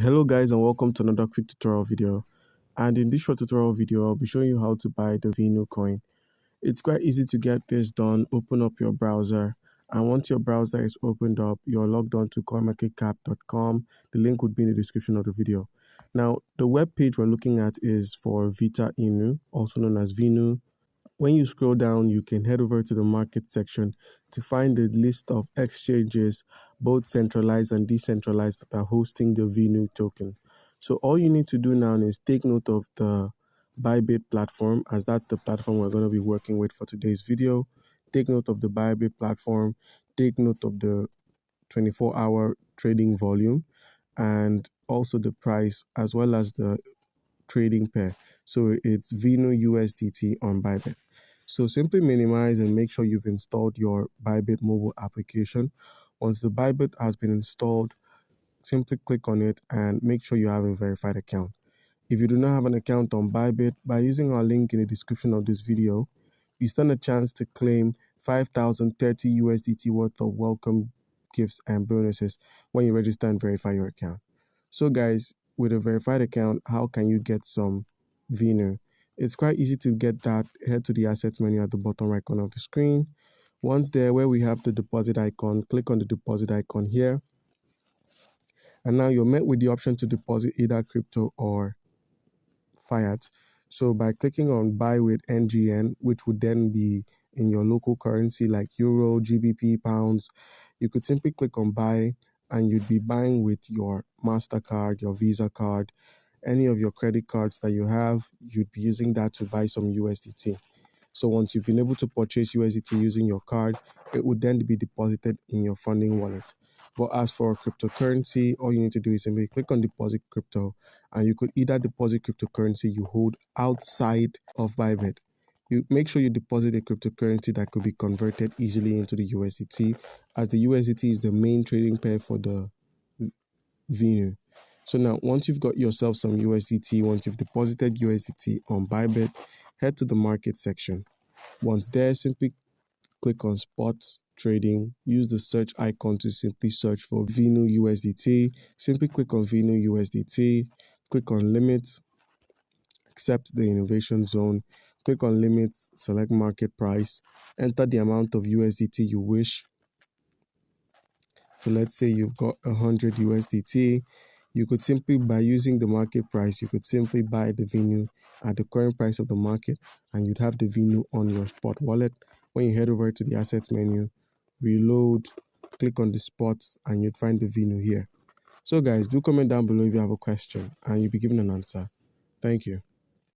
Hello guys, and welcome to another quick tutorial video. And in this short tutorial video, I'll be showing you how to buy the Vinu coin. It's quite easy to get this done. Open up your browser, and once your browser is opened up, you're logged on to coinmarketcap.com. The link would be in the description of the video. Now, the web page we're looking at is for Vita Inu, also known as Vinu. When you scroll down, you can head over to the market section to find the list of exchanges, both centralized and decentralized, that are hosting the Vinu token. So all you need to do now is take note of the Bybit platform, as that's the platform we're going to be working with for today's video. Take note of the Bybit platform, take note of the 24-hour trading volume, and also the price, as well as the trading pair. So it's Vinu USDT on Bybit. So simply minimize and make sure you've installed your Bybit mobile application. Once the Bybit has been installed, simply click on it and make sure you have a verified account. If you do not have an account on Bybit, by using our link in the description of this video, you stand a chance to claim 5,030 USDT worth of welcome gifts and bonuses when you register and verify your account. So guys, with a verified account, how can you get some Vinu? It's quite easy to get that. Head to the assets menu at the bottom right corner of the screen. Once there, where we have the deposit icon, click on the deposit icon here. And now you're met with the option to deposit either crypto or fiat. So by clicking on buy with NGN, which would then be in your local currency like Euro, GBP, pounds, you could simply click on buy, and you'd be buying with your MasterCard, your Visa card, any of your credit cards that you have. You'd be using that to buy some USDT. So once you've been able to purchase USDT using your card, it would then be deposited in your funding wallet. But as for cryptocurrency, all you need to do is simply click on deposit crypto, and you could either deposit cryptocurrency you hold outside of Bybit. You make sure you deposit a cryptocurrency that could be converted easily into the USDT, as the USDT is the main trading pair for the Vinu. So now, once you've got yourself some USDT, once you've deposited USDT on Bybit, head to the market section. Once there, simply click on spot trading. Use the search icon to simply search for Vinu USDT. Simply click on Vinu USDT, click on limits, accept the innovation zone, click on limits, select market price, enter the amount of USDT you wish. So let's say you've got 100 USDT. You could simply, by using the market price, you could simply buy the Vinu at the current price of the market, and you'd have the Vinu on your spot wallet. When you head over to the assets menu, reload, click on the spots, and you'd find the Vinu here. So guys, do comment down below if you have a question and you'll be given an answer. Thank you.